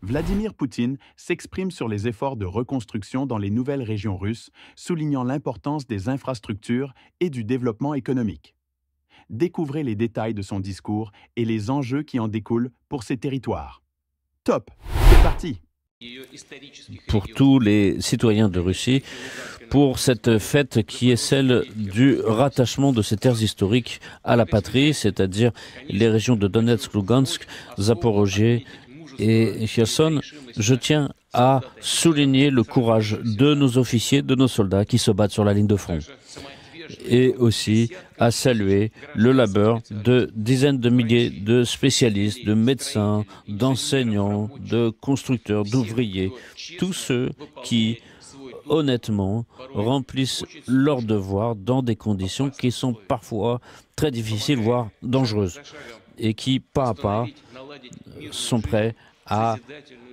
Vladimir Poutine s'exprime sur les efforts de reconstruction dans les nouvelles régions russes, soulignant l'importance des infrastructures et du développement économique. Découvrez les détails de son discours et les enjeux qui en découlent pour ces territoires. Top! C'est parti! Pour tous les citoyens de Russie, pour cette fête qui est celle du rattachement de ces terres historiques à la patrie, c'est-à-dire les régions de Donetsk, Lugansk, Zaporogie et Kherson, je tiens à souligner le courage de nos officiers, de nos soldats qui se battent sur la ligne de front. Et aussi à saluer le labeur de dizaines de milliers de spécialistes, de médecins, d'enseignants, de constructeurs, d'ouvriers, tous ceux qui, honnêtement, remplissent leur devoir dans des conditions qui sont parfois très difficiles, voire dangereuses, et qui, pas à pas, sont prêts à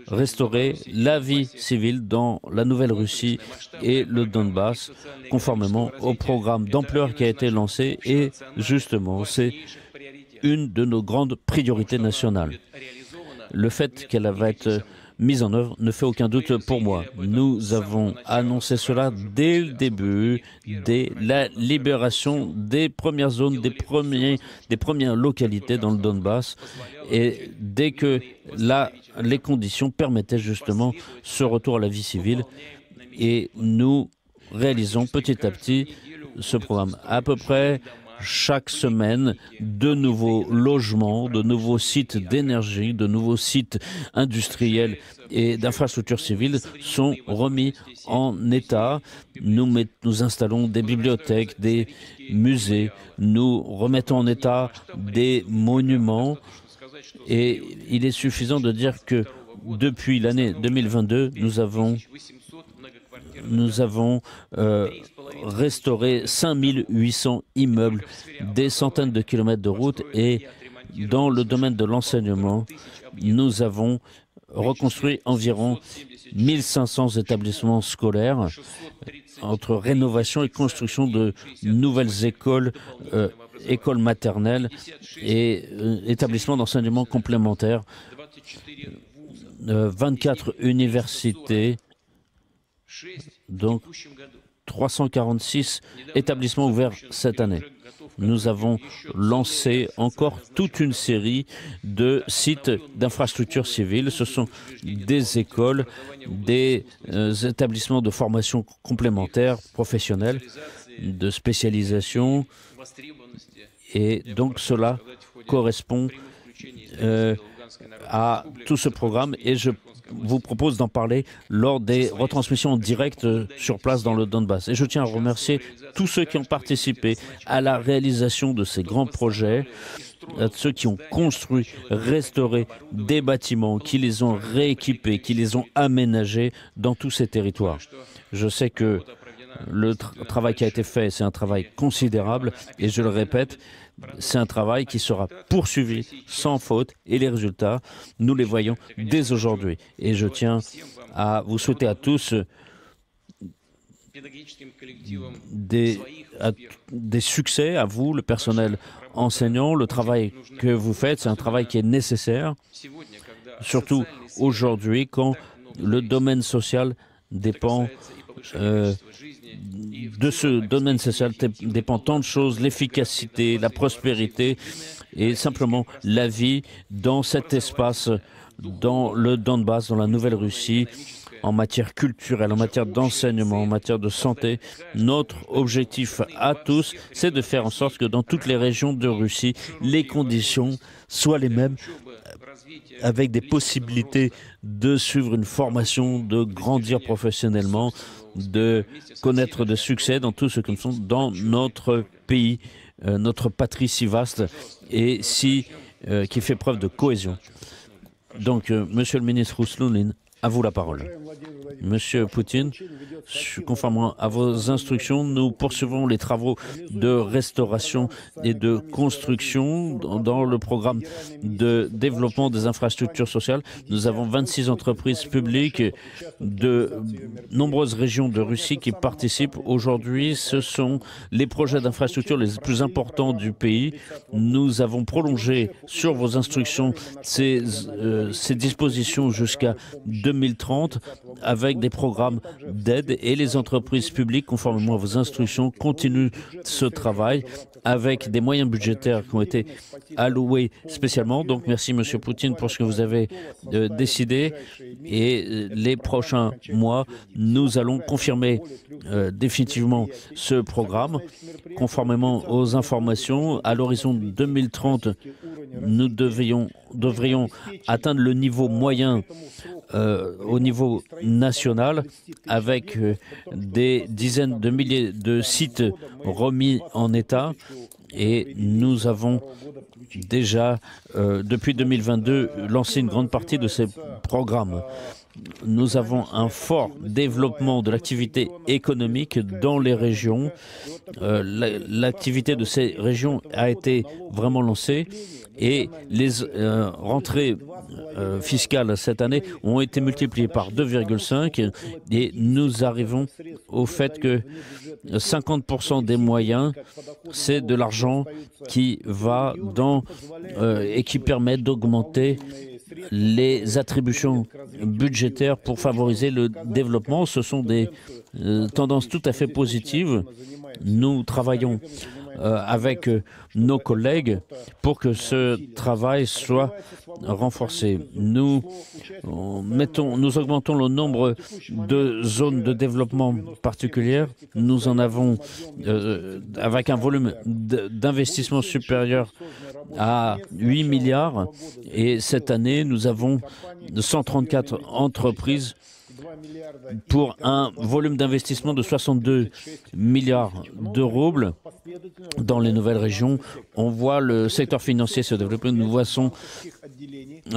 restaurer la vie civile dans la Nouvelle-Russie et le Donbass, conformément au programme d'ampleur qui a été lancé. Et justement, c'est une de nos grandes priorités nationales. Le fait qu'elle va être mise en œuvre ne fait aucun doute pour moi. Nous avons annoncé cela dès le début, dès la libération des premières zones, des premières localités dans le Donbass, et dès que les conditions permettaient justement ce retour à la vie civile. Et nous réalisons petit à petit ce programme. À peu près chaque semaine, de nouveaux logements, de nouveaux sites d'énergie, de nouveaux sites industriels et d'infrastructures civiles sont remis en état. Nous installons des bibliothèques, des musées, nous remettons en état des monuments. Et il est suffisant de dire que depuis l'année 2022, nous avons restauré 5800 immeubles, des centaines de kilomètres de routes, et dans le domaine de l'enseignement, nous avons reconstruit environ 1500 établissements scolaires entre rénovation et construction de nouvelles écoles, écoles maternelles et établissements d'enseignement complémentaires, 24 universités, donc 346 établissements ouverts cette année. Nous avons lancé encore toute une série de sites d'infrastructures civiles. Ce sont des écoles, des établissements de formation complémentaire, professionnelle, de spécialisation. Et donc cela correspond à tout ce programme, et je vous propose d'en parler lors des retransmissions directes sur place dans le Donbass. Et je tiens à remercier tous ceux qui ont participé à la réalisation de ces grands projets, ceux qui ont construit, restauré des bâtiments, qui les ont rééquipés, qui les ont aménagés dans tous ces territoires. Je sais que le travail qui a été fait, c'est un travail considérable, et je le répète, c'est un travail qui sera poursuivi sans faute, et les résultats, nous les voyons dès aujourd'hui. Et je tiens à vous souhaiter à tous des succès, à vous, le personnel enseignant. Le travail que vous faites, c'est un travail qui est nécessaire, surtout aujourd'hui quand le domaine social dépend de ce domaine social dépend tant de choses, l'efficacité, la prospérité et simplement la vie dans cet espace, dans le Donbass, dans la Nouvelle-Russie, en matière culturelle, en matière d'enseignement, en matière de santé. Notre objectif à tous, c'est de faire en sorte que dans toutes les régions de Russie, les conditions soient les mêmes, avec des possibilités de suivre une formation, de grandir professionnellement, de connaître de succès dans tout ce que nous sommes dans notre pays, notre patrie si vaste et qui fait preuve de cohésion. Donc, Monsieur le ministre Rousseloulin, À vous la parole. Monsieur Poutine, conformément à vos instructions, nous poursuivons les travaux de restauration et de construction dans le programme de développement des infrastructures sociales. Nous avons 26 entreprises publiques de nombreuses régions de Russie qui participent. Aujourd'hui, ce sont les projets d'infrastructures les plus importants du pays. Nous avons prolongé sur vos instructions ces dispositions jusqu'à 2030 avec des programmes d'aide et les entreprises publiques, conformément à vos instructions, continuent ce travail avec des moyens budgétaires qui ont été alloués spécialement. Donc merci Monsieur Poutine pour ce que vous avez décidé et les prochains mois, nous allons confirmer définitivement ce programme. Conformément aux informations, à l'horizon 2030, nous devrions atteindre le niveau moyen au niveau national avec des dizaines de milliers de sites remis en état et nous avons déjà, depuis 2022, lancé une grande partie de ces programmes. Nous avons un fort développement de l'activité économique dans les régions. L'activité de ces régions a été vraiment lancée et les rentrées fiscales cette année ont été multipliées par 2,5 et nous arrivons au fait que 50% des moyens, c'est de l'argent qui va dans et qui permet d'augmenter les attributions budgétaires pour favoriser le développement. Ce sont des tendances tout à fait positives. Nous travaillons avec nos collègues pour que ce travail soit renforcé. Nous augmentons le nombre de zones de développement particulières. Nous en avons avec un volume d'investissement supérieur à 8 milliards et cette année, nous avons 134 entreprises pour un volume d'investissement de 62 milliards de roubles dans les nouvelles régions. On voit le secteur financier se développer. Nous voyons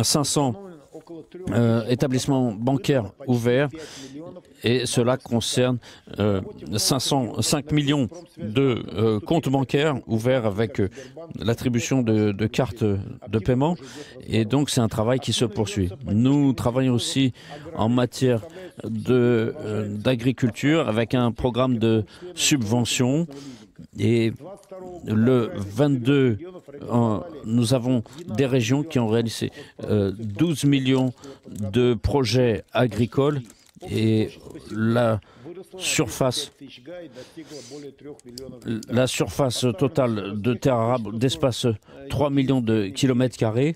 500 établissements bancaires ouverts et cela concerne 5 millions de comptes bancaires ouverts avec l'attribution de cartes de paiement et donc c'est un travail qui se poursuit. Nous travaillons aussi en matière d'agriculture avec un programme de subvention et le 22, nous avons des régions qui ont réalisé 12 millions de projets agricoles et la surface totale de terre arable dépasse 3 millions de kilomètres carrés.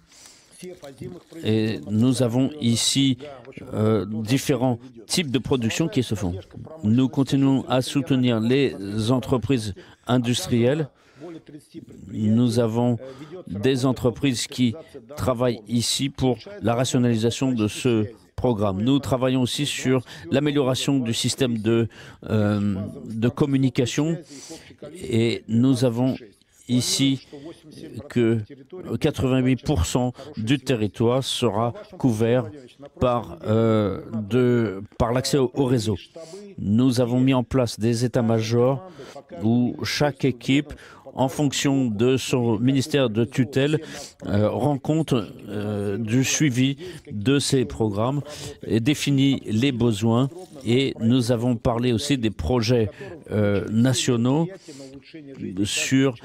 Et nous avons ici différents types de production qui se font. Nous continuons à soutenir les entreprises industrielles. Nous avons des entreprises qui travaillent ici pour la rationalisation de ce programme. Nous travaillons aussi sur l'amélioration du système de communication et nous avons ici que 88% du territoire sera couvert par l'accès au réseau. Nous avons mis en place des états-majors où chaque équipe, en fonction de son ministère de tutelle, rend compte du suivi de ces programmes et définit les besoins. Et nous avons parlé aussi des projets nationaux sur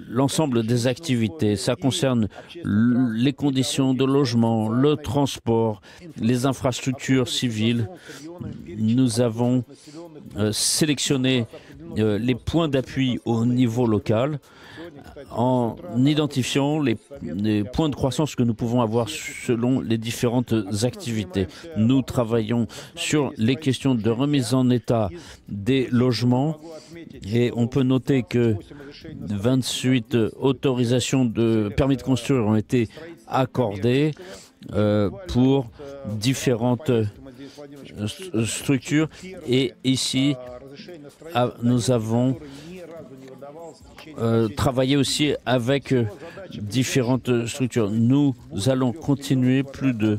l'ensemble des activités. Ça concerne les conditions de logement, le transport, les infrastructures civiles. Nous avons sélectionné les points d'appui au niveau local en identifiant les points de croissance que nous pouvons avoir selon les différentes activités. Nous travaillons sur les questions de remise en état des logements et on peut noter que 28 autorisations de permis de construire ont été accordées pour différentes structures et ici nous avons travaillé aussi avec différentes structures. Nous allons continuer plus de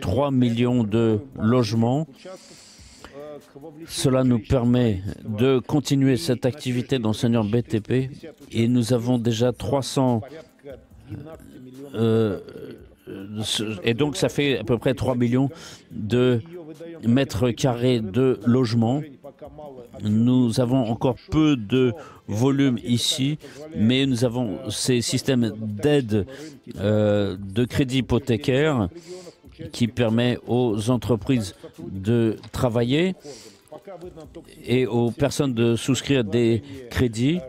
3 millions de logements. Cela nous permet de continuer cette activité d'enseignant BTP et nous avons déjà 300 et donc ça fait à peu près 3 millions de mètres carrés de logements. Nous avons encore peu de volume ici, mais nous avons ces systèmes d'aide de crédit hypothécaire qui permet aux entreprises de travailler et aux personnes de souscrire des crédits.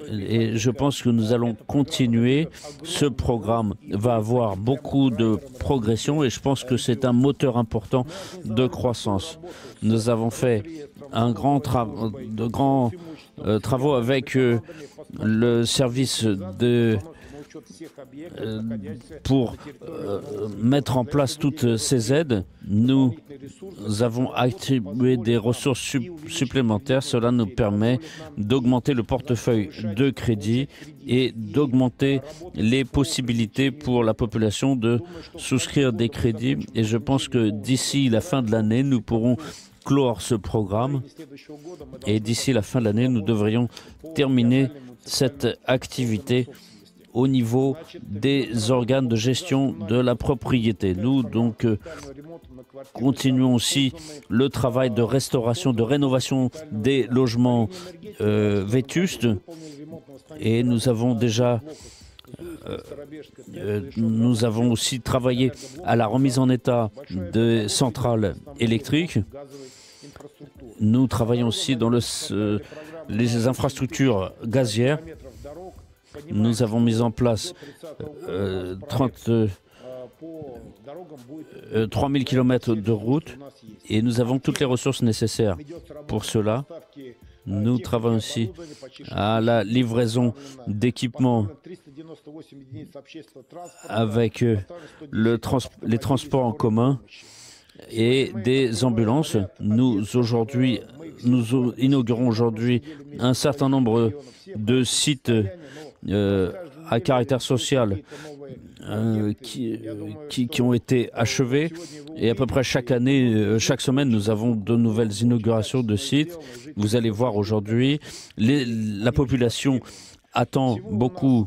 Et je pense que nous allons continuer. Ce programme va avoir beaucoup de progression et je pense que c'est un moteur important de croissance. Nous avons fait un grand travaux avec le service pour mettre en place toutes ces aides. Nous avons attribué des ressources supplémentaires. Cela nous permet d'augmenter le portefeuille de crédit et d'augmenter les possibilités pour la population de souscrire des crédits. Et je pense que d'ici la fin de l'année, nous pourrons clore ce programme. Et d'ici la fin de l'année, nous devrions terminer cette activité au niveau des organes de gestion de la propriété. Nous, donc, continuons aussi le travail de restauration, de rénovation des logements vétustes. Et nous avons déjà nous avons aussi travaillé à la remise en état des centrales électriques. Nous travaillons aussi dans les infrastructures gazières. Nous avons mis en place 3000 km de route et nous avons toutes les ressources nécessaires pour cela. Nous travaillons aussi à la livraison d'équipements avec les transports en commun et des ambulances. Nous inaugurons aujourd'hui un certain nombre de sites à caractère social qui ont été achevés et à peu près chaque année, chaque semaine, nous avons de nouvelles inaugurations de sites. Vous allez voir aujourd'hui, la population attend beaucoup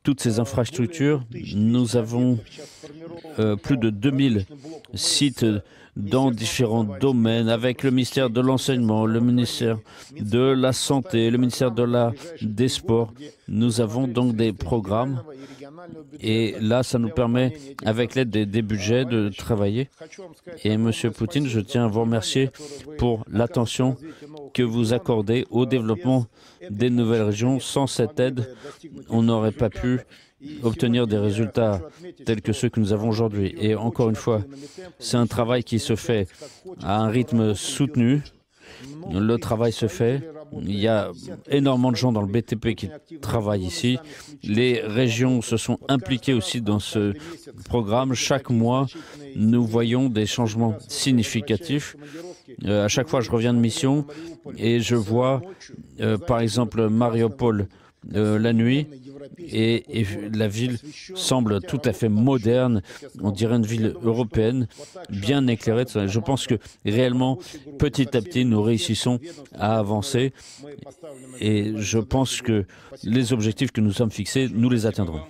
toutes ces infrastructures. Nous avons plus de 2000 sites dans différents domaines, avec le ministère de l'Enseignement, le ministère de la Santé, le ministère des Sports. Nous avons donc des programmes et là, ça nous permet, avec l'aide des budgets, de travailler. Et Monsieur Poutine, je tiens à vous remercier pour l'attention que vous accordez au développement des nouvelles régions. Sans cette aide, on n'aurait pas pu obtenir des résultats tels que ceux que nous avons aujourd'hui. Et encore une fois, c'est un travail qui se fait à un rythme soutenu. Le travail se fait. Il y a énormément de gens dans le BTP qui travaillent ici. Les régions se sont impliquées aussi dans ce programme. Chaque mois, nous voyons des changements significatifs. À chaque fois, je reviens de mission et je vois, par exemple, Mariupol la nuit. Et la ville semble tout à fait moderne, on dirait une ville européenne, bien éclairée. Je pense que réellement, petit à petit, nous réussissons à avancer et je pense que les objectifs que nous sommes fixés, nous les atteindrons.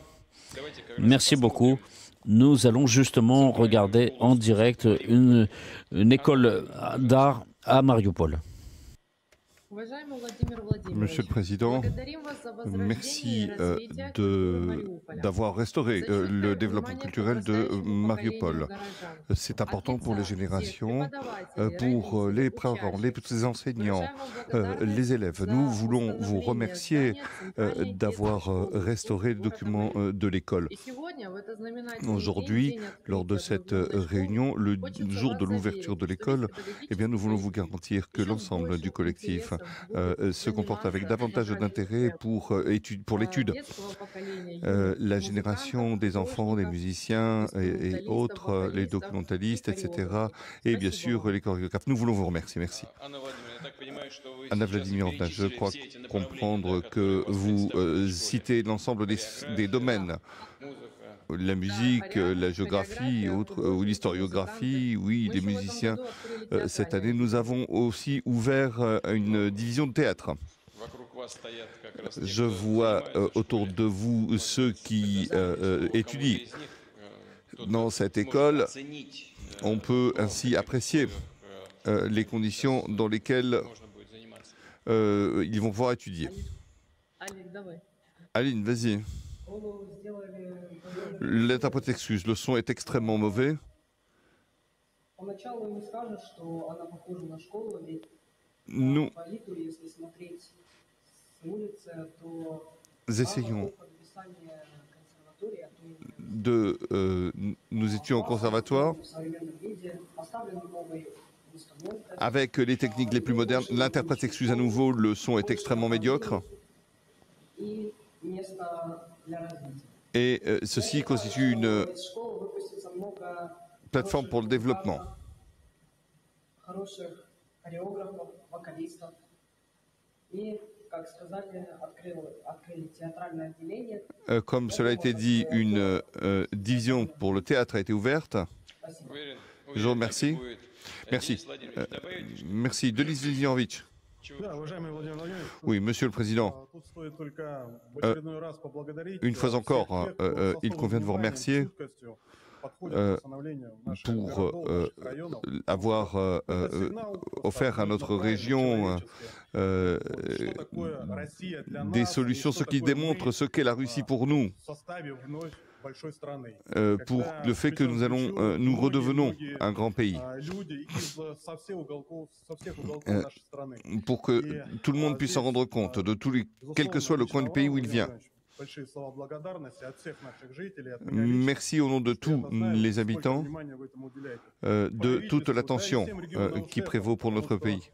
Merci beaucoup. Nous allons justement regarder en direct une école d'art à Mariupol. Monsieur le Président, merci d'avoir restauré le développement culturel de Mariupol. C'est important pour les générations, pour les parents, les enseignants, les élèves. Nous voulons vous remercier d'avoir restauré le document de l'école. Aujourd'hui, lors de cette réunion, le jour de l'ouverture de l'école, eh bien, nous voulons vous garantir que l'ensemble du collectif se comporte avec davantage d'intérêt pour l'étude. La génération des enfants, des musiciens et autres, les documentalistes, etc. Et bien sûr, les chorégraphes. Nous voulons vous remercier. Merci. Anna Vladimirovna, je crois comprendre que vous citez l'ensemble des domaines. la musique, la géographie, ou l'historiographie, oui, les musiciens. Cette année, nous avons aussi ouvert une division de théâtre. Je vois autour de vous ceux qui étudient dans cette école. On peut ainsi apprécier les conditions dans lesquelles ils vont pouvoir étudier. Aline, vas-y. L'interprète excuse, le son est extrêmement mauvais. Nous essayons de... nous étions au conservatoire avec les techniques les plus modernes. L'interprète s'excuse à nouveau, le son est extrêmement médiocre. Et ceci constitue une plateforme pour le développement. Comme cela a été dit, une division pour le théâtre a été ouverte. Je vous remercie. Merci. Merci. Denis Vladimirovitch. Oui, Monsieur le Président, une fois encore, il convient de vous remercier pour avoir offert à notre région des solutions, ce qui démontre ce qu'est la Russie pour nous, pour le fait que nous redevenons un grand pays, pour que tout le monde puisse s'en rendre compte, quel que soit le coin du pays où il vient. Merci au nom de tous les habitants de toute l'attention qui prévaut pour notre pays.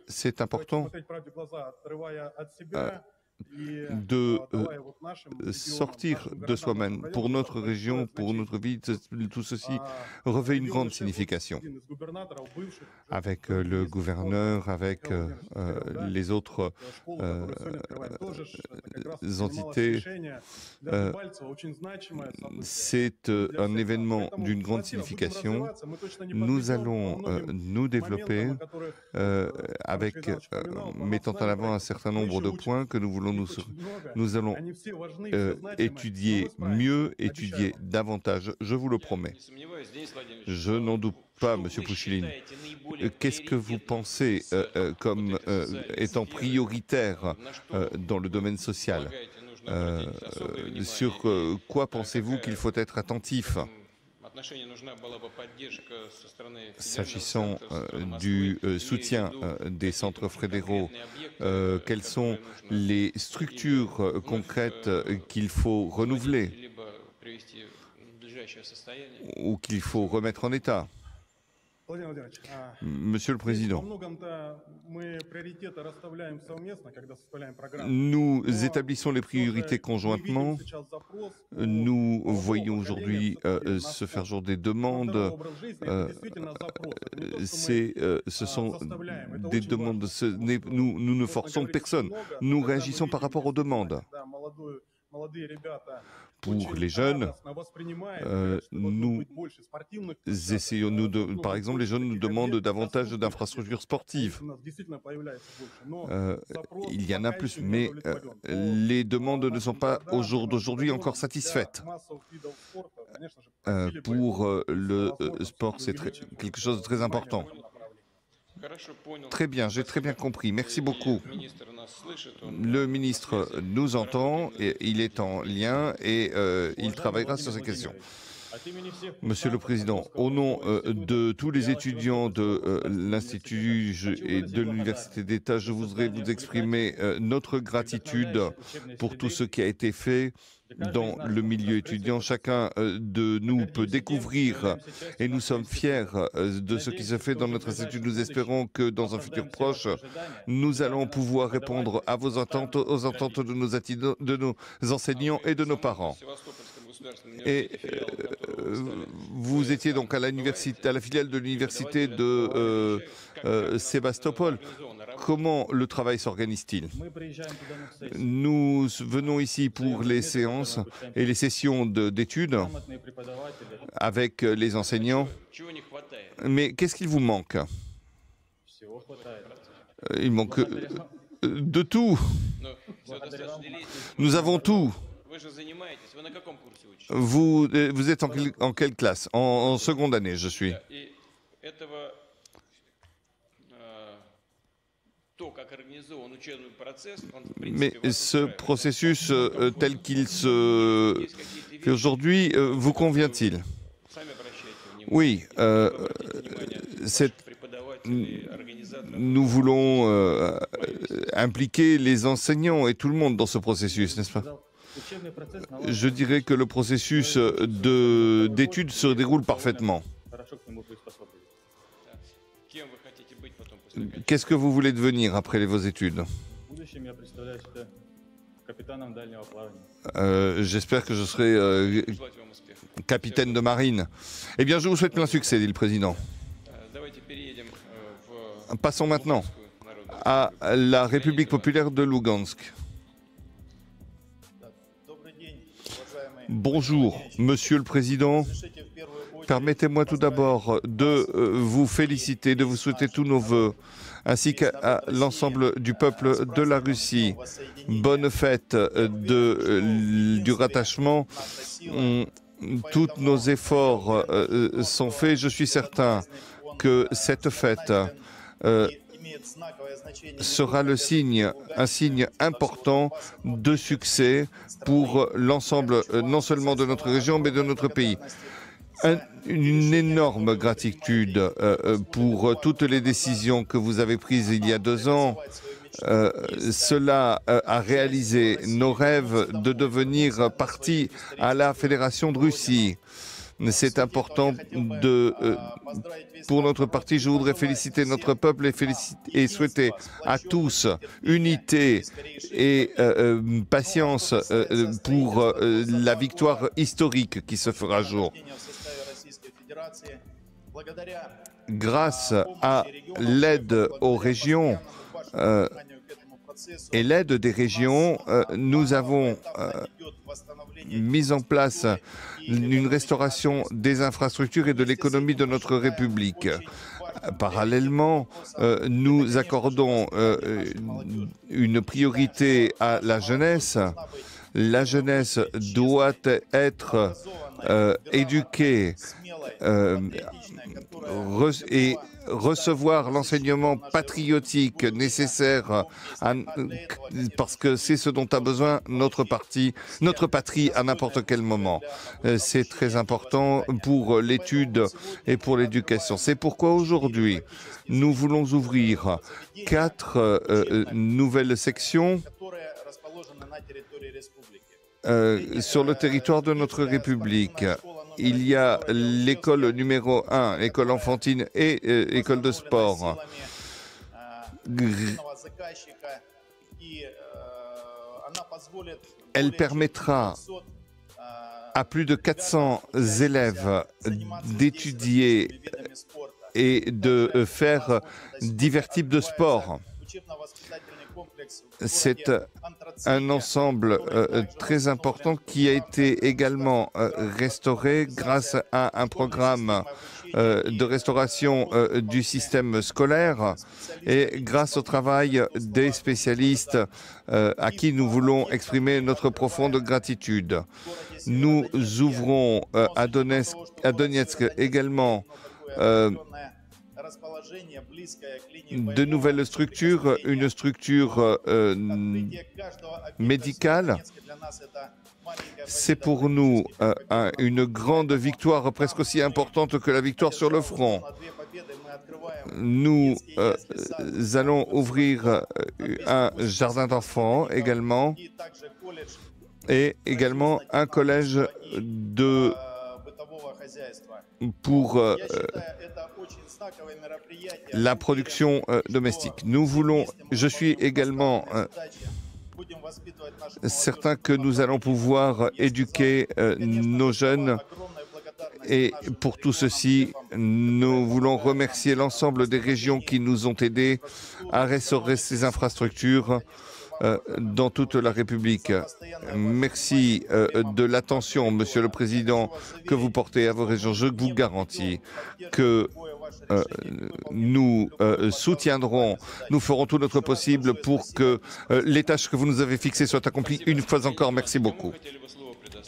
C'est important de sortir de soi-même. Pour notre région, pour notre vie, tout ceci revêt une grande signification. Avec le gouverneur, avec les autres entités, c'est un événement d'une grande signification. Nous allons nous développer mettant en avant un certain nombre de points que nous voulons. Nous allons étudier mieux, étudier davantage, je vous le promets. Je n'en doute pas, Monsieur Pouchiline. Qu'est-ce que vous pensez comme étant prioritaire dans le domaine social? Sur quoi pensez-vous qu'il faut être attentif? S'agissant du soutien des centres fédéraux, quelles sont les structures concrètes qu'il faut renouveler ou qu'il faut remettre en état? Monsieur le Président, nous établissons les priorités conjointement. Nous voyons aujourd'hui se faire jour des demandes. Ce sont des demandes. Nous ne forçons personne. Nous réagissons par rapport aux demandes. Pour les jeunes, nous essayons, par exemple, les jeunes nous demandent davantage d'infrastructures sportives. Il y en a plus, mais les demandes ne sont pas au jour d'aujourd'hui encore satisfaites. Pour le sport, c'est quelque chose de très important. Très bien, j'ai très bien compris. Merci beaucoup. Le ministre nous entend, et il est en lien et il travaillera sur ces questions. Monsieur le Président, au nom de tous les étudiants de l'Institut et de l'Université d'État, je voudrais vous exprimer notre gratitude pour tout ce qui a été fait dans le milieu étudiant. Chacun de nous peut découvrir et nous sommes fiers de ce qui se fait dans notre institut. Nous espérons que dans un futur proche, nous allons pouvoir répondre à vos attentes, aux attentes de nos enseignants et de nos parents. Et vous étiez donc à la filiale de l'université de Sébastopol. Comment le travail s'organise-t-il? Nous venons ici pour les séances et les sessions d'études avec les enseignants. Mais qu'est-ce qu'il vous manque? Il manque de tout. Nous avons tout. Vous êtes en quelle classe? En seconde année, je suis. Mais ce processus tel qu'il se fait aujourd'hui, vous convient-il? Oui, nous voulons impliquer les enseignants et tout le monde dans ce processus, n'est-ce pas? Je dirais que le processus d'études se déroule parfaitement. Qu'est-ce que vous voulez devenir après vos études? J'espère que je serai capitaine de marine. Eh bien, je vous souhaite plein succès, dit le président. Passons maintenant à la République populaire de Lugansk. Bonjour, Monsieur le Président. Permettez-moi tout d'abord de vous féliciter, de vous souhaiter tous nos vœux, ainsi qu'à l'ensemble du peuple de la Russie. Bonne fête du rattachement. Tous nos efforts sont faits. Je suis certain que cette fête sera un signe important de succès pour l'ensemble, non seulement de notre région, mais de notre pays. Une énorme gratitude pour toutes les décisions que vous avez prises il y a 2 ans. Cela a réalisé nos rêves de devenir partie à la Fédération de Russie. C'est important pour notre parti. Je voudrais féliciter notre peuple et souhaiter à tous unité et patience pour la victoire historique qui se fera jour. Grâce à l'aide aux régions et l'aide des régions, nous avons mis en place une restauration des infrastructures et de l'économie de notre République. Parallèlement, nous accordons une priorité à la jeunesse. La jeunesse doit être éduquée et recevoir l'enseignement patriotique nécessaire parce que c'est ce dont a besoin notre patrie à n'importe quel moment. C'est très important pour l'étude et pour l'éducation. C'est pourquoi aujourd'hui, nous voulons ouvrir 4 nouvelles sections sur le territoire de notre République. Il y a l'école numéro 1, école enfantine et école de sport. Elle permettra à plus de 400 élèves d'étudier et de faire divers types de sports. C'est un ensemble très important qui a été également restauré grâce à un programme de restauration du système scolaire et grâce au travail des spécialistes à qui nous voulons exprimer notre profonde gratitude. Nous ouvrons à Donetsk également de nouvelles structures, une structure médicale. C'est pour nous une grande victoire, presque aussi importante que la victoire sur le front. Nous allons ouvrir un jardin d'enfants également et également un collège pour la production domestique. Je suis également certain que nous allons pouvoir éduquer nos jeunes Et pour tout ceci, nous voulons remercier l'ensemble des régions qui nous ont aidés à restaurer ces infrastructures dans toute la République. Merci de l'attention, Monsieur le Président, que vous portez à vos régions. Je vous garantis que nous soutiendrons, nous ferons tout notre possible pour que les tâches que vous nous avez fixées soient accomplies une fois encore. Merci beaucoup.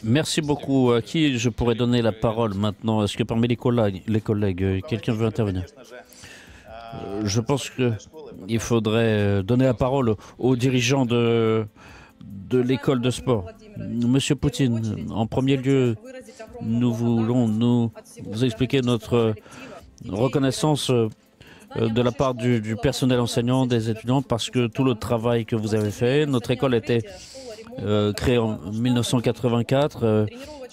Merci beaucoup. À qui je pourrais donner la parole maintenant? Est-ce que parmi les collègues quelqu'un veut intervenir? Je pense qu'il faudrait donner la parole aux dirigeants de l'école de sport. Monsieur Poutine, en premier lieu, nous voulons nous expliquer notre reconnaissance de la part du personnel enseignant, des étudiants, parce que tout le travail que vous avez fait, notre école a été créée en 1984,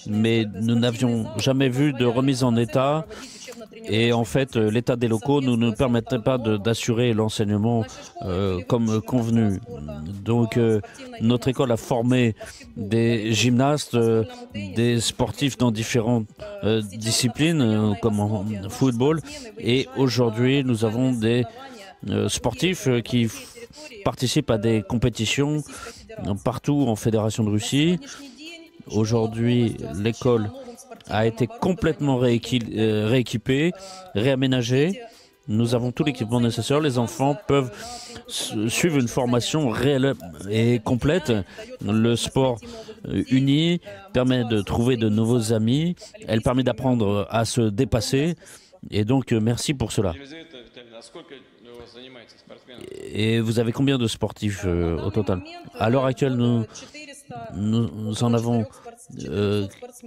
mais nous n'avions jamais vu de remise en état. Et en fait, l'état des locaux ne nous permettait pas d'assurer l'enseignement comme convenu. Donc, notre école a formé des gymnastes, des sportifs dans différentes disciplines, comme en football. Et aujourd'hui, nous avons des sportifs qui participent à des compétitions partout en Fédération de Russie. Aujourd'hui, l'école a été complètement rééquipée, réaménagée. Nous avons tout l'équipement nécessaire. Les enfants peuvent suivre une formation réelle et complète. Le sport uni permet de trouver de nouveaux amis. Elle permet d'apprendre à se dépasser. Et donc, merci pour cela. Et vous avez combien de sportifs au total? À l'heure actuelle, nous en avons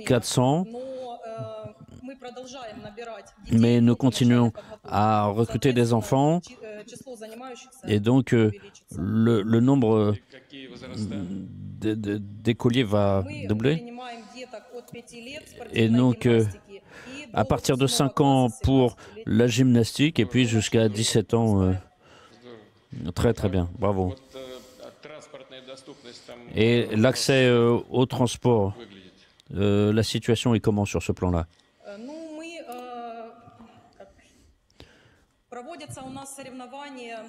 400, mais nous continuons à recruter des enfants et donc le nombre d'écoliers va doubler. Et donc à partir de 5 ans pour la gymnastique et puis jusqu'à 17 ans. Très très bien, bravo. Et l'accès au transport, la situation est comment sur ce plan-là?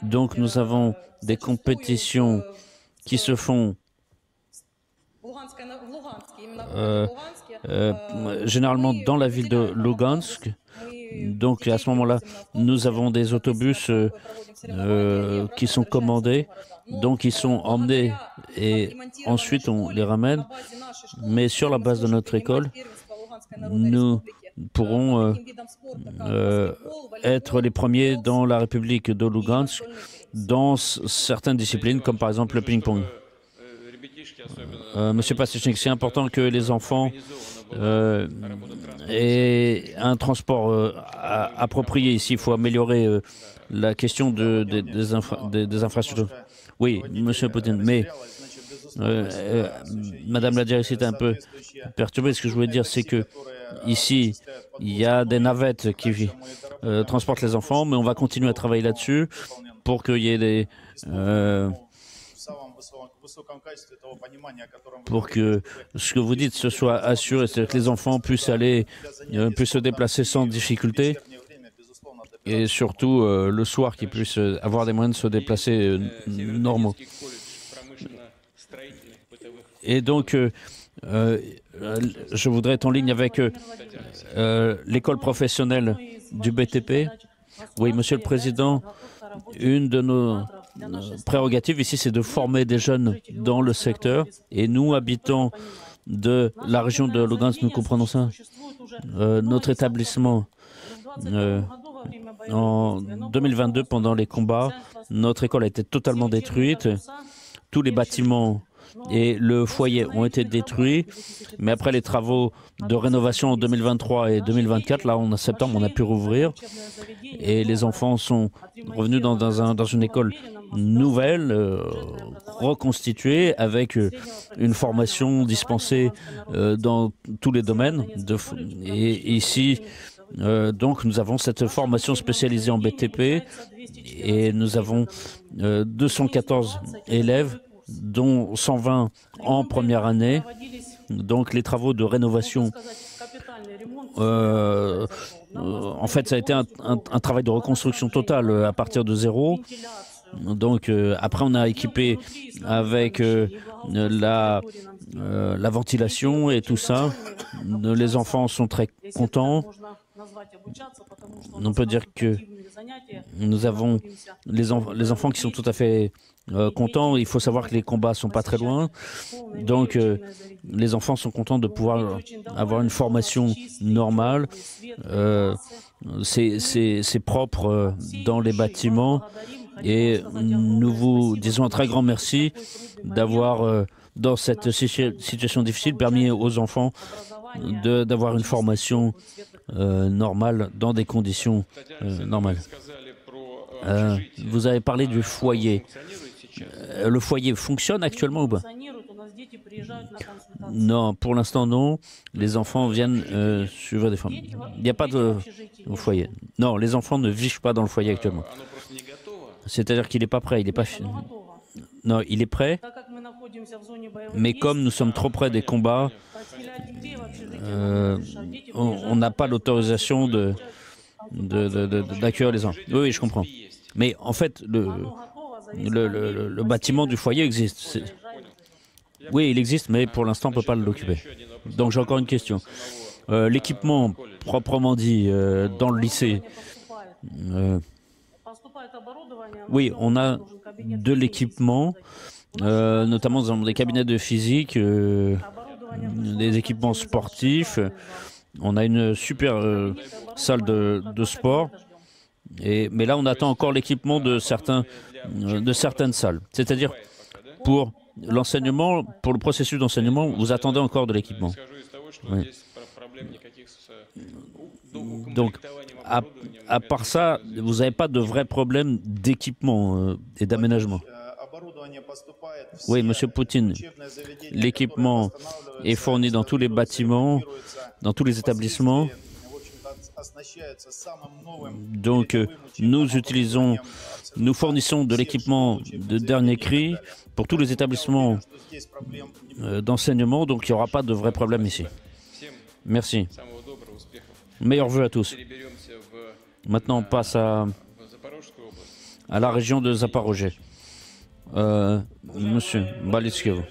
Donc nous avons des compétitions qui se font généralement dans la ville de Lugansk. Donc à ce moment-là, nous avons des autobus qui sont commandés, donc ils sont emmenés et ensuite on les ramène. Mais sur la base de notre école, nous pourrons être les premiers dans la République de Lugansk dans certaines disciplines, comme par exemple le ping-pong. Monsieur Pastichnik, c'est important que les enfants aient un transport approprié ici. Il faut améliorer la question des infrastructures. Oui, Monsieur Poutine, mais Madame la directrice est un peu perturbée. Ce que je voulais dire, c'est que ici, il y a des navettes qui transportent les enfants, mais on va continuer à travailler là-dessus pour qu'il y ait des... pour que ce que vous dites ce soit assuré, c'est-à-dire que les enfants puissent se déplacer sans difficulté et surtout le soir qu'ils puissent avoir des moyens de se déplacer normaux. Et donc, je voudrais être en ligne avec l'école professionnelle du BTP. Oui, Monsieur le Président, une de nos prérogatives ici, c'est de former des jeunes dans le secteur. Et nous, habitants de la région de Lugansk, nous comprenons ça. Notre établissement, en 2022, pendant les combats, notre école a été totalement détruite. Tous les bâtiments et le foyer ont été détruits, mais après les travaux de rénovation en 2023 et 2024, là en septembre, on a pu rouvrir et les enfants sont revenus dans une école nouvelle, reconstituée, avec une formation dispensée dans tous les domaines. Et ici, donc nous avons cette formation spécialisée en BTP et nous avons 214 élèves dont 120 en première année. Donc les travaux de rénovation en fait, ça a été un travail de reconstruction totale à partir de zéro. Donc, après, on a équipé avec la ventilation et tout ça. Les enfants sont très contents. On peut dire que nous avons les enfants qui sont tout à fait contents. Il faut savoir que les combats ne sont pas très loin. Donc, les enfants sont contents de pouvoir avoir une formation normale. C'est propre dans les bâtiments. Et nous vous disons un très grand merci d'avoir, dans cette situation difficile, permis aux enfants d'avoir une formation normale, dans des conditions normales. Vous avez parlé du foyer. Le foyer fonctionne actuellement ou pas? Non, pour l'instant non. Les enfants viennent suivre des familles. Il n'y a pas de foyer. Non, les enfants ne vivent pas dans le foyer actuellement. C'est-à-dire qu'il n'est pas prêt, il n'est pas... Non, il est prêt, mais comme nous sommes trop près des combats, on n'a pas l'autorisation d'accueillir les enfants. Oui, je comprends. Mais en fait, le bâtiment du foyer existe. Oui, il existe, mais pour l'instant, on ne peut pas l'occuper. Donc j'ai encore une question. L'équipement, proprement dit, dans le lycée... oui, on a de l'équipement, notamment dans des cabinets de physique, des équipements sportifs. On a une super salle de sport. Mais là, on attend encore l'équipement de certaines salles. C'est-à-dire, pour l'enseignement, pour le processus d'enseignement, vous attendez encore de l'équipement. Oui. Donc, à part ça, vous n'avez pas de vrais problèmes d'équipement et d'aménagement. Oui, Monsieur Poutine, l'équipement est fourni dans tous les bâtiments, dans tous les établissements. Donc, nous fournissons de l'équipement de dernier cri pour tous les établissements d'enseignement, donc il n'y aura pas de vrais problèmes ici. Merci. Meilleurs vœux à tous. Maintenant, on passe à la région de Zaporozhye. Monsieur Balitskov.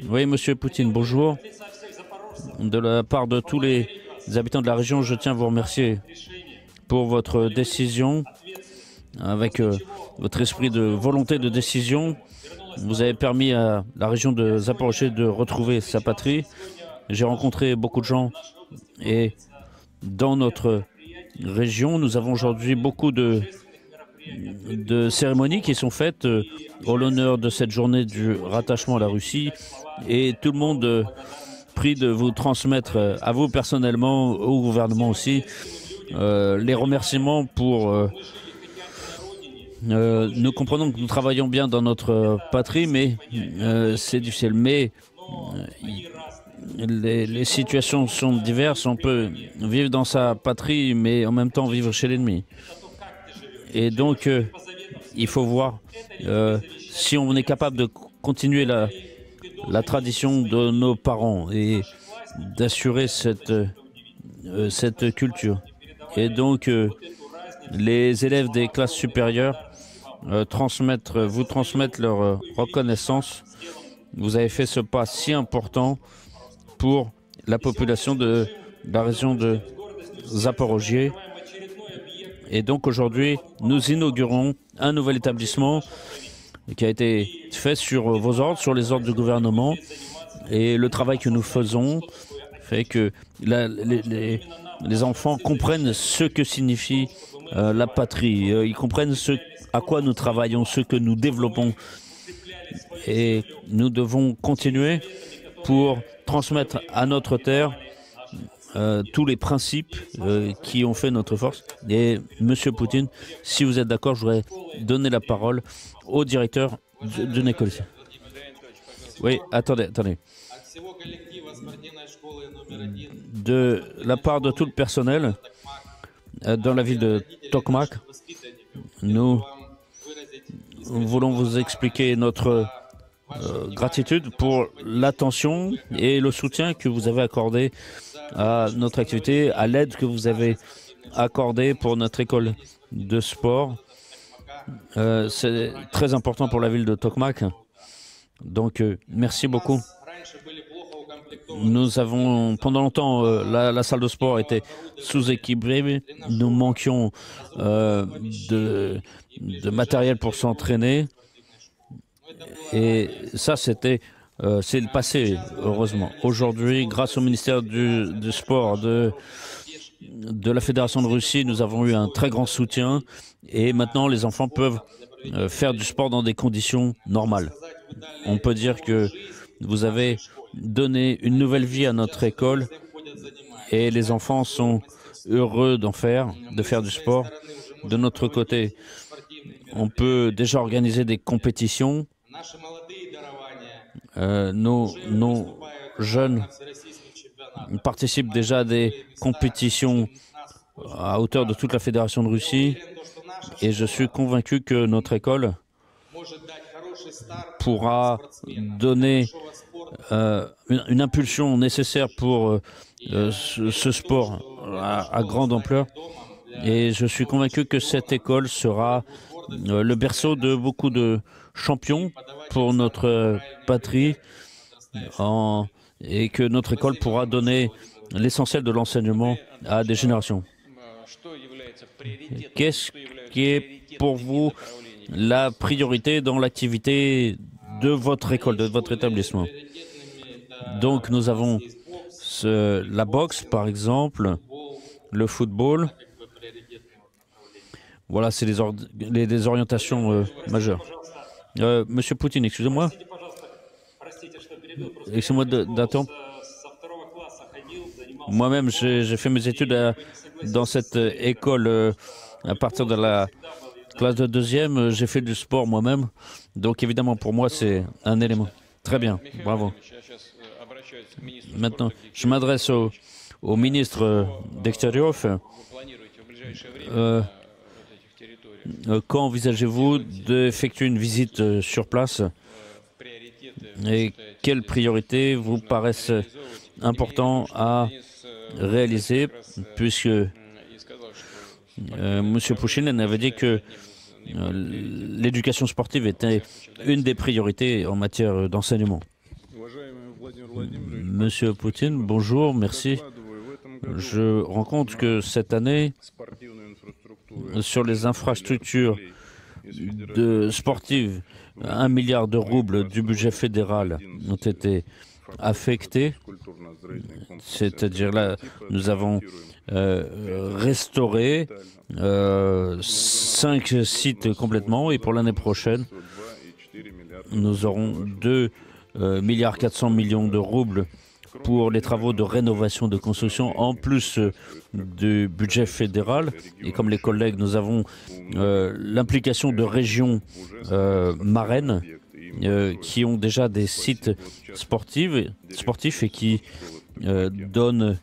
Oui, Monsieur Poutine, bonjour. De la part de tous les habitants de la région, je tiens à vous remercier pour votre décision, avec votre esprit de volonté de décision. Vous avez permis à la région de Zaporozhye de retrouver sa patrie. J'ai rencontré beaucoup de gens et dans notre région, nous avons aujourd'hui beaucoup de cérémonies qui sont faites au l'honneur de cette journée du rattachement à la Russie, et tout le monde prie de vous transmettre à vous personnellement, au gouvernement aussi, les remerciements pour... nous comprenons que nous travaillons bien dans notre patrie, mais c'est difficile. Mais les situations sont diverses. On peut vivre dans sa patrie, mais en même temps vivre chez l'ennemi. Et donc, il faut voir si on est capable de continuer la tradition de nos parents et d'assurer cette culture. Et donc, les élèves des classes supérieures vous transmettent leur reconnaissance. Vous avez fait ce pas si important pour la population de la région de Zaporozhye. Et donc aujourd'hui, nous inaugurons un nouvel établissement qui a été fait sur vos ordres, sur les ordres du gouvernement. Et le travail que nous faisons fait que les enfants comprennent ce que signifie la patrie. Ils comprennent ce à quoi nous travaillons, ce que nous développons. Et nous devons continuer pour transmettre à notre terre tous les principes qui ont fait notre force. Et Monsieur Poutine, si vous êtes d'accord, je voudrais donner la parole au directeur d'une école. Oui, attendez. De la part de tout le personnel dans la ville de Tokmak, nous voulons vous expliquer notre gratitude pour l'attention et le soutien que vous avez accordé à notre activité, à l'aide que vous avez accordée pour notre école de sport. C'est très important pour la ville de Tokmak. Donc, merci beaucoup. Nous avons, pendant longtemps, la salle de sport était sous-équipée. Nous manquions de matériel pour s'entraîner. Et ça, c'est le passé, heureusement. Aujourd'hui, grâce au ministère du Sport de la Fédération de Russie, nous avons eu un très grand soutien. Et maintenant, les enfants peuvent faire du sport dans des conditions normales. On peut dire que vous avez donné une nouvelle vie à notre école et les enfants sont heureux de faire du sport. De notre côté, on peut déjà organiser des compétitions. Nos jeunes participent déjà à des compétitions à hauteur de toute la Fédération de Russie et je suis convaincu que notre école pourra donner une impulsion nécessaire pour ce sport à grande ampleur. Et je suis convaincu que cette école sera le berceau de beaucoup de champions pour notre patrie et que notre école pourra donner l'essentiel de l'enseignement à des générations. Qu'est-ce qui est pour vous la priorité dans l'activité de votre école, de votre établissement? Donc nous avons la boxe, par exemple, le football. Voilà, c'est les orientations majeures. Monsieur Poutine, excusez-moi. Excusez-moi d'attendre. Moi-même, j'ai fait mes études dans cette école à partir de la classe de deuxième. J'ai fait du sport moi-même. Donc évidemment, pour moi, c'est un élément. Très bien, bravo. Maintenant, je m'adresse au ministre d'Extérieur. Quand envisagez-vous d'effectuer une visite sur place et quelles priorités vous paraissent importantes à réaliser, puisque M. Pouchkine avait dit que l'éducation sportive était une des priorités en matière d'enseignement. Monsieur Poutine, bonjour, merci. Je rends compte que cette année, sur les infrastructures sportives, 1 milliard de roubles du budget fédéral ont été affectés. C'est-à-dire là, nous avons restauré 5 sites complètement et pour l'année prochaine, nous aurons 2 milliards 400 millions de roubles pour les travaux de rénovation de construction en plus du budget fédéral. Et comme les collègues, nous avons l'implication de régions marraines qui ont déjà des sites sportifs et qui donnent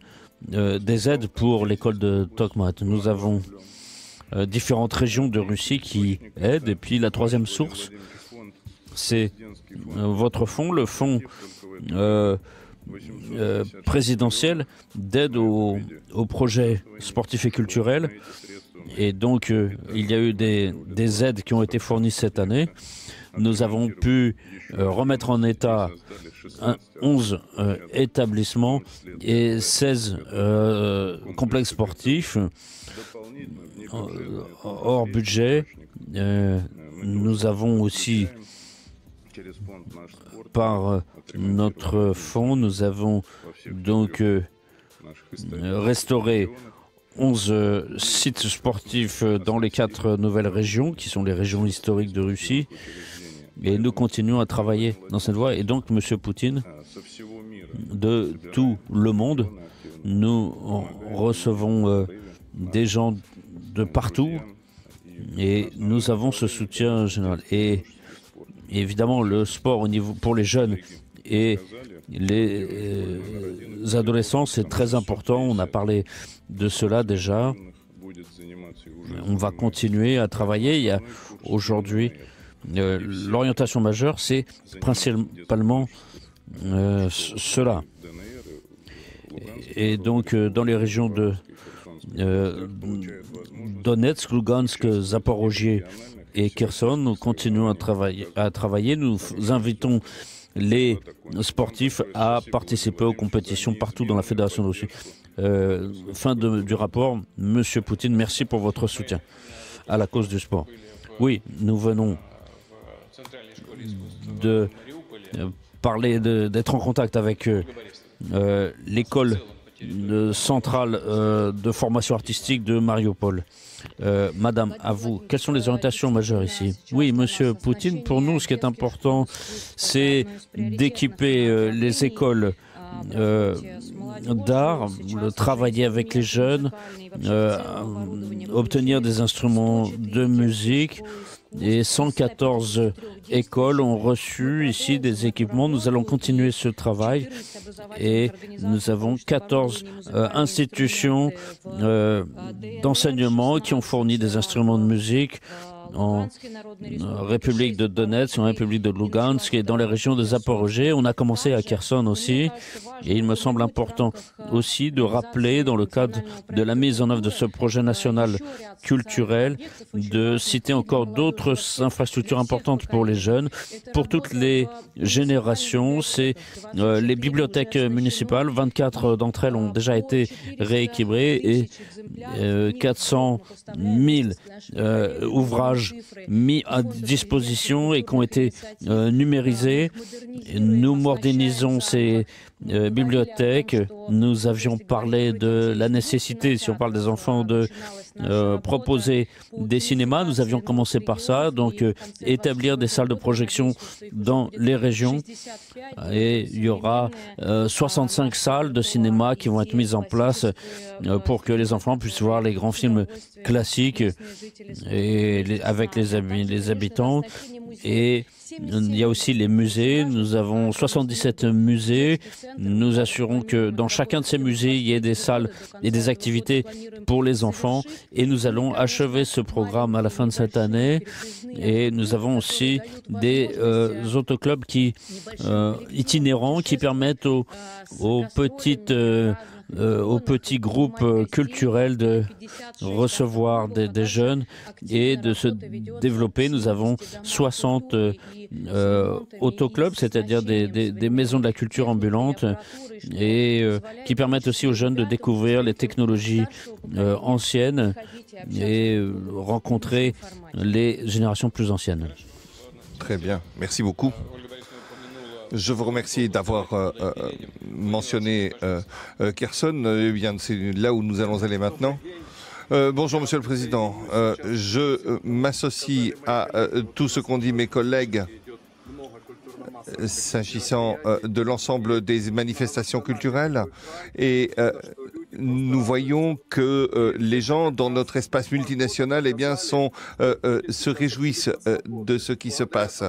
des aides pour l'école de Tokmak. Nous avons différentes régions de Russie qui aident. Et puis la troisième source, c'est votre fonds, le fonds présidentiel d'aide aux projets sportifs et culturels. Et donc, il y a eu des aides qui ont été fournies cette année. Nous avons pu remettre en état 11 établissements et 16 complexes sportifs hors budget. Nous avons aussi, par notre fonds, nous avons donc restauré 11 sites sportifs dans les 4 nouvelles régions, qui sont les régions historiques de Russie. Et nous continuons à travailler dans cette voie. Et donc, M. Poutine, de tout le monde, nous recevons des gens de partout et nous avons ce soutien général. Et évidemment, le sport pour les jeunes et les adolescents, c'est très important. On a parlé de cela déjà. On va continuer à travailler. Il y a aujourd'hui l'orientation majeure, c'est principalement cela. Et donc, dans les régions de Donetsk, Lugansk, Zaporogie et Kherson, nous continuons à travailler. Nous invitons les sportifs à participer aux compétitions partout dans la Fédération de Russie. Fin du rapport. Monsieur Poutine, merci pour votre soutien à la cause du sport. Oui, nous venons de parler, d'être en contact avec l'école centrale de formation artistique de Mariupol. Madame, à vous, quelles sont les orientations majeures ici? Oui, Monsieur Poutine, pour nous, ce qui est important, c'est d'équiper les écoles d'art, travailler avec les jeunes, obtenir des instruments de musique. Et 114 écoles ont reçu ici des équipements. Nous allons continuer ce travail et nous avons 14 institutions d'enseignement qui ont fourni des instruments de musique en République de Donetsk, en République de Lugansk et dans les régions de Zaporogie. On a commencé à Kherson aussi. Et il me semble important aussi de rappeler, dans le cadre de la mise en œuvre de ce projet national culturel, de citer encore d'autres infrastructures importantes pour les jeunes, pour toutes les générations. C'est les bibliothèques municipales. 24 d'entre elles ont déjà été rééquilibrées et 400 000 ouvrages mis à disposition et qui ont été numérisés. Nous modernisons ces bibliothèques. Nous avions parlé de la nécessité, si on parle des enfants, de proposer des cinémas. Nous avions commencé par ça, donc établir des salles de projection dans les régions. Et il y aura 65 salles de cinéma qui vont être mises en place pour que les enfants puissent voir les grands films classiques et avec les habitants. Et il y a aussi les musées. Nous avons 77 musées. Nous assurons que dans chacun de ces musées, il y ait des salles et des activités pour les enfants. Et nous allons achever ce programme à la fin de cette année. Et nous avons aussi des autoclubs itinérants qui permettent aux petits groupes culturels de recevoir des jeunes et de se développer. Nous avons 60 autoclubs, c'est-à-dire des maisons de la culture ambulantes et qui permettent aussi aux jeunes de découvrir les technologies anciennes et rencontrer les générations plus anciennes. Très bien, merci beaucoup. Je vous remercie d'avoir mentionné Kherson. Eh bien, c'est là où nous allons aller maintenant. Bonjour, Monsieur le Président. Je m'associe à tout ce qu'ont dit mes collègues s'agissant de l'ensemble des manifestations culturelles. Et nous voyons que les gens dans notre espace multinational se réjouissent de ce qui se passe.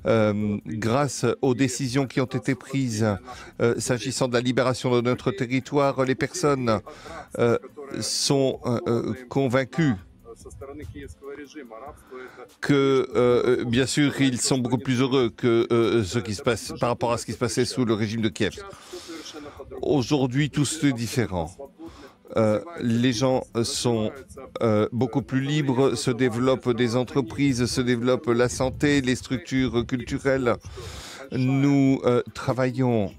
Grâce aux décisions qui ont été prises s'agissant de la libération de notre territoire, les personnes sont convaincues que, bien sûr, ils sont beaucoup plus heureux que ce qui se passe par rapport à ce qui se passait sous le régime de Kiev. Aujourd'hui, tout est différent. Les gens sont beaucoup plus libres, se développent des entreprises, se développent la santé, les structures culturelles. Nous travaillons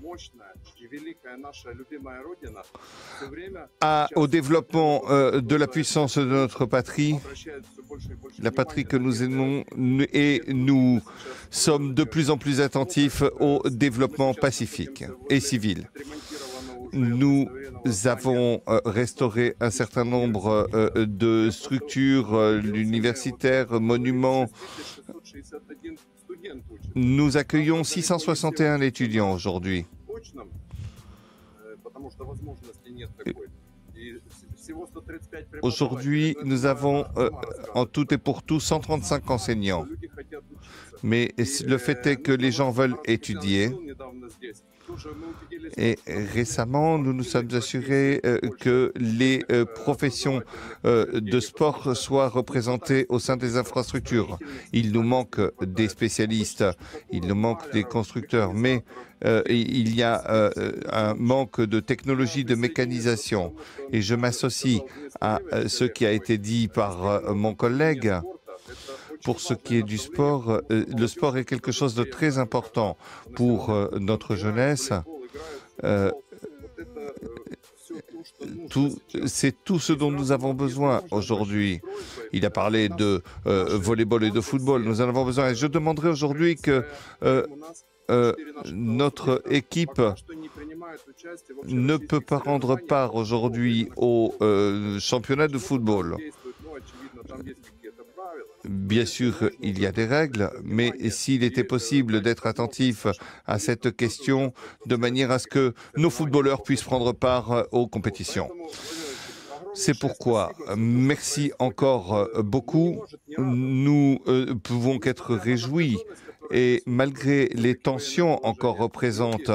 au développement de la puissance de notre patrie, la patrie que nous aimons, et nous sommes de plus en plus attentifs au développement pacifique et civil. Nous avons restauré un certain nombre de structures universitaires, monuments. Nous accueillons 661 étudiants aujourd'hui. Aujourd'hui, nous avons en tout et pour tout 135 enseignants. Mais le fait est que les gens veulent étudier. Et récemment, nous nous sommes assurés que les professions de sport soient représentées au sein des infrastructures. Il nous manque des spécialistes, il nous manque des constructeurs, mais il y a un manque de technologie de mécanisation. Et je m'associe à ce qui a été dit par mon collègue. Pour ce qui est du sport, le sport est quelque chose de très important pour notre jeunesse. C'est tout ce dont nous avons besoin aujourd'hui. Il a parlé de volleyball et de football. Nous en avons besoin. Et je demanderai aujourd'hui que notre équipe ne peut pas rendre part aujourd'hui au championnat de football. Bien sûr, il y a des règles, mais s'il était possible d'être attentif à cette question de manière à ce que nos footballeurs puissent prendre part aux compétitions. C'est pourquoi, merci encore beaucoup. Nous pouvons qu'être réjouis et malgré les tensions encore représentes,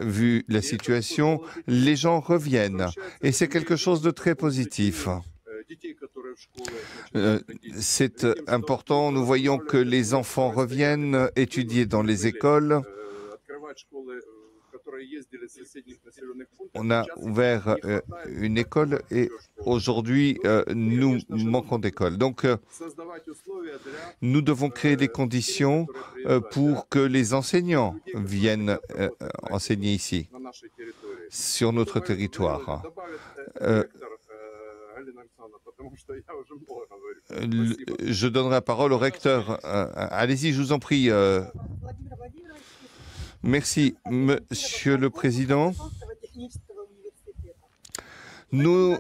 vu la situation, les gens reviennent et c'est quelque chose de très positif. C'est important, nous voyons que les enfants reviennent étudier dans les écoles. On a ouvert une école et aujourd'hui, nous manquons d'écoles. Donc, nous devons créer des conditions pour que les enseignants viennent enseigner ici, sur notre territoire. Je donnerai la parole au recteur. Allez-y, je vous en prie. Merci, Monsieur le Président. Nous,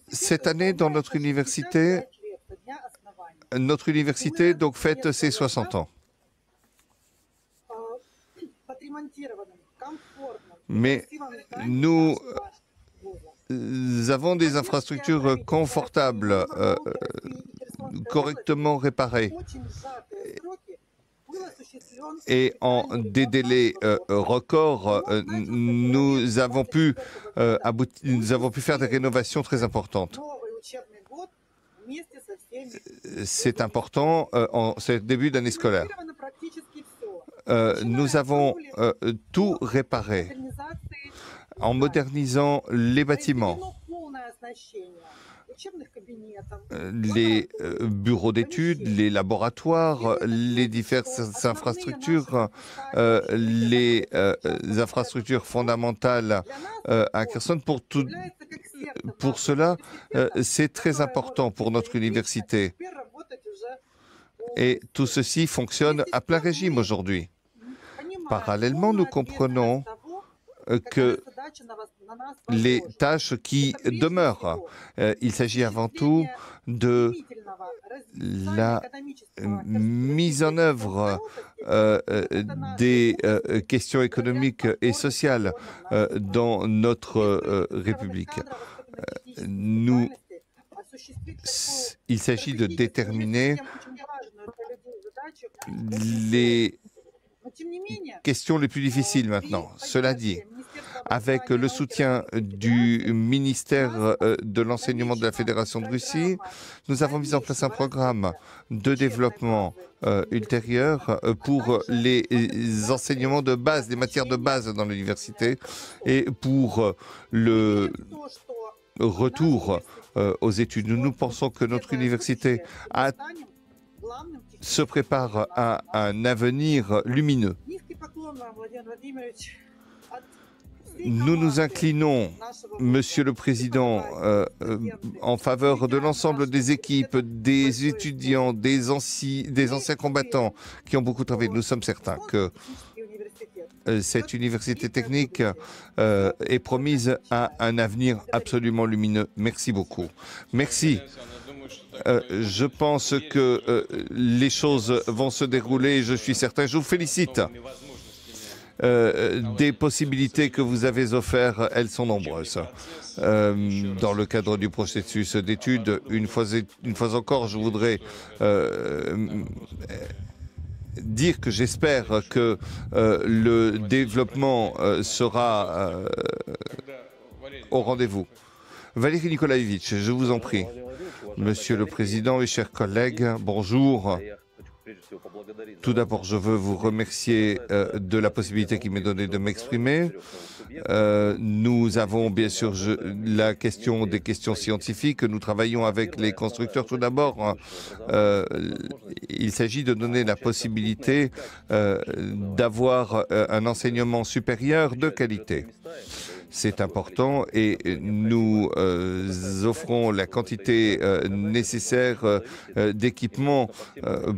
cette année, dans notre université donc, fête ses 60 ans. Mais nous avons des infrastructures confortables, correctement réparées. Et en des délais records, nous avons pu faire des rénovations très importantes. C'est important en ce début d'année scolaire. Nous avons tout réparé en modernisant les bâtiments, les bureaux d'études, les laboratoires, les diverses infrastructures, les infrastructures fondamentales à Kherson. Pour cela, c'est très important pour notre université. Et tout ceci fonctionne à plein régime aujourd'hui. Parallèlement, nous comprenons que les tâches qui demeurent, il s'agit avant tout de la mise en œuvre des questions économiques et sociales dans notre République. Il s'agit de déterminer les questions les plus difficiles maintenant. Cela dit, avec le soutien du ministère de l'enseignement de la Fédération de Russie, nous avons mis en place un programme de développement ultérieur pour les enseignements de base, les matières de base dans l'université et pour le retour aux études. Nous pensons que notre université se prépare à un avenir lumineux. Nous nous inclinons, Monsieur le Président, en faveur de l'ensemble des équipes, des étudiants, des anciens combattants qui ont beaucoup travaillé. Nous sommes certains que cette université technique est promise à un avenir absolument lumineux. Merci beaucoup. Merci. Je pense que les choses vont se dérouler, je suis certain. Je vous félicite. Des possibilités que vous avez offertes, elles sont nombreuses. Dans le cadre du processus d'études, une fois encore, je voudrais dire que j'espère que le développement sera au rendez-vous. Valérie Nikolaevitch, je vous en prie. Monsieur le Président et chers collègues, bonjour. Tout d'abord, je veux vous remercier de la possibilité qui m'est donnée de m'exprimer. Nous avons bien sûr la question des questions scientifiques. Nous travaillons avec les constructeurs. Tout d'abord, il s'agit de donner la possibilité d'avoir un enseignement supérieur de qualité. C'est important et nous offrons la quantité nécessaire d'équipements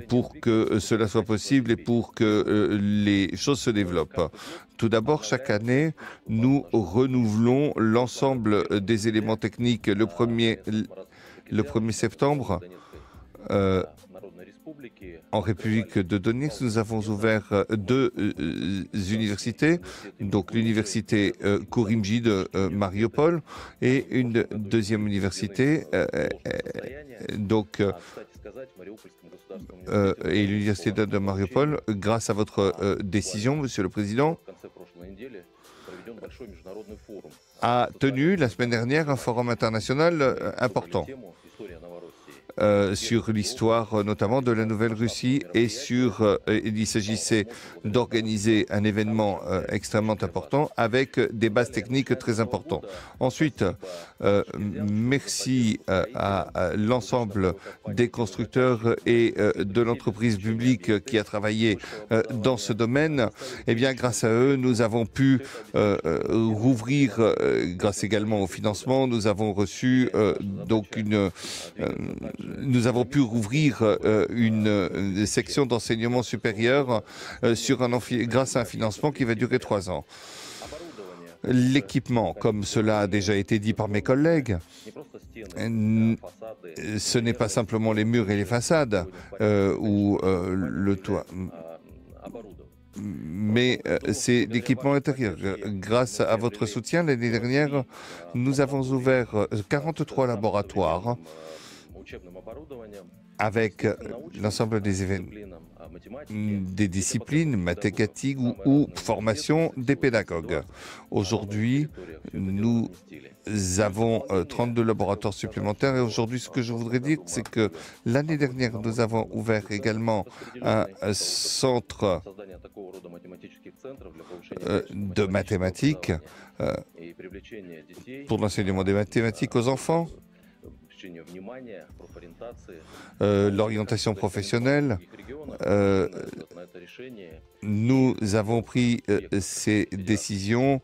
pour que cela soit possible et pour que les choses se développent. Tout d'abord, chaque année, nous renouvelons l'ensemble des éléments techniques. Le 1er septembre, en République de Donetsk, nous avons ouvert 2 universités, donc l'université Kourimji de Mariupol et une deuxième université, et l'université de Mariupol, grâce à votre décision, Monsieur le Président, a tenu la semaine dernière un forum international important sur l'histoire notamment de la Nouvelle-Russie et il s'agissait d'organiser un événement extrêmement important avec des bases techniques très importantes. Ensuite, merci à l'ensemble des constructeurs et de l'entreprise publique qui a travaillé dans ce domaine. Eh bien, grâce à eux, nous avons pu rouvrir, grâce également au financement, nous avons reçu nous avons pu rouvrir une section d'enseignement supérieur grâce à un financement qui va durer 3 ans. L'équipement, comme cela a déjà été dit par mes collègues, ce n'est pas simplement les murs et les façades ou le toit, mais c'est l'équipement intérieur. Grâce à votre soutien, l'année dernière, nous avons ouvert 43 laboratoires avec l'ensemble des événements, des disciplines mathématiques ou formation des pédagogues. Aujourd'hui, nous avons 32 laboratoires supplémentaires et aujourd'hui, ce que je voudrais dire, c'est que l'année dernière, nous avons ouvert également un centre de mathématiques pour l'enseignement des mathématiques aux enfants. L'orientation professionnelle, nous avons pris ces décisions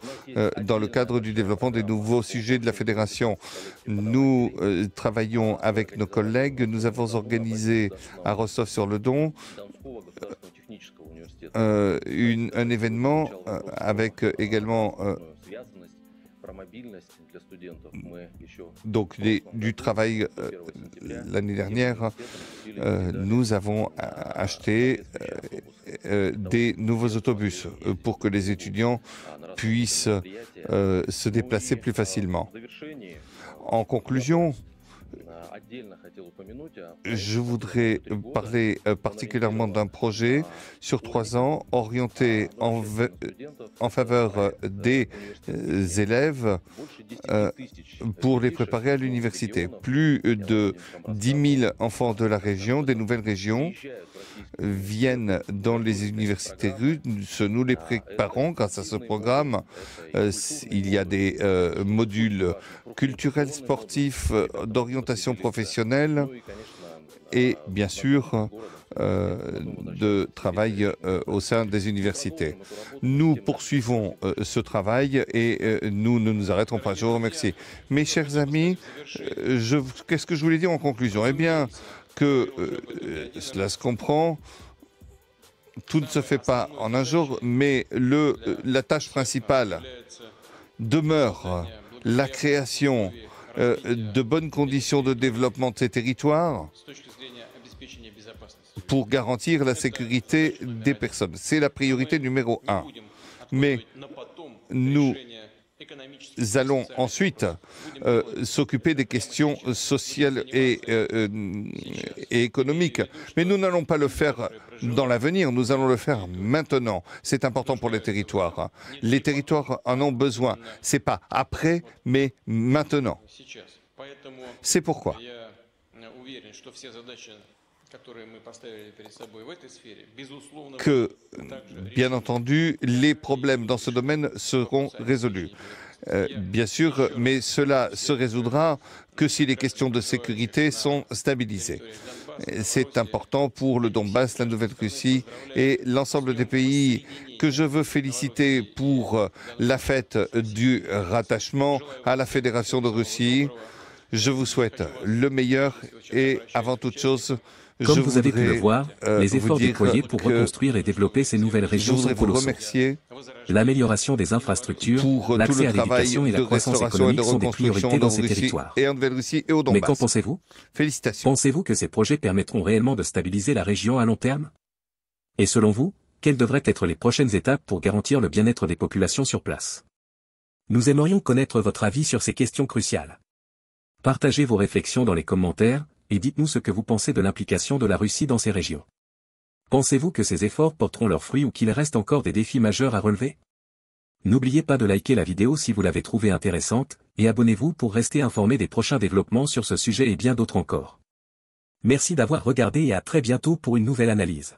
dans le cadre du développement des nouveaux sujets de la Fédération. Nous travaillons avec nos collègues, nous avons organisé à Rostov-sur-le-Don un événement avec également donc du travail. L'année dernière, nous avons acheté des nouveaux autobus pour que les étudiants puissent se déplacer plus facilement. En conclusion, je voudrais parler particulièrement d'un projet sur 3 ans orienté en faveur des élèves pour les préparer à l'université. Plus de 10 000 enfants de la région, des nouvelles régions, viennent dans les universités russes. Nous les préparons grâce à ce programme. Il y a des modules culturels, sportifs, d'orientation professionnelle et bien sûr de travail au sein des universités. Nous poursuivons ce travail et nous ne nous arrêterons pas. Je vous remercie. Mes chers amis, qu'est-ce que je voulais dire en conclusion? Eh bien, que cela se comprend, tout ne se fait pas en un jour, mais la tâche principale demeure la création de bonnes conditions de développement de ces territoires pour garantir la sécurité des personnes. C'est la priorité numéro 1. Mais nous allons ensuite s'occuper des questions sociales et économiques. Mais nous n'allons pas le faire dans l'avenir, nous allons le faire maintenant. C'est important pour les territoires. Les territoires en ont besoin. Ce n'est pas après, mais maintenant. C'est pourquoi que, bien entendu, les problèmes dans ce domaine seront résolus. Bien sûr, mais cela se résoudra que si les questions de sécurité sont stabilisées. C'est important pour le Donbass, la Nouvelle-Russie et l'ensemble des pays que je veux féliciter pour la fête du rattachement à la Fédération de Russie. Je vous souhaite le meilleur et, avant toute chose, comme vous avez pu le voir, les efforts déployés pour reconstruire et développer ces nouvelles régions sont colossaux. L'amélioration des infrastructures, l'accès à l'éducation et la croissance économique sont des priorités dans ces territoires. Mais qu'en pensez-vous? Félicitations. Pensez-vous que ces projets permettront réellement de stabiliser la région à long terme? Et selon vous, quelles devraient être les prochaines étapes pour garantir le bien-être des populations sur place? Nous aimerions connaître votre avis sur ces questions cruciales. Partagez vos réflexions dans les commentaires, et dites-nous ce que vous pensez de l'implication de la Russie dans ces régions. Pensez-vous que ces efforts porteront leurs fruits ou qu'il reste encore des défis majeurs à relever? N'oubliez pas de liker la vidéo si vous l'avez trouvée intéressante, et abonnez-vous pour rester informé des prochains développements sur ce sujet et bien d'autres encore. Merci d'avoir regardé et à très bientôt pour une nouvelle analyse.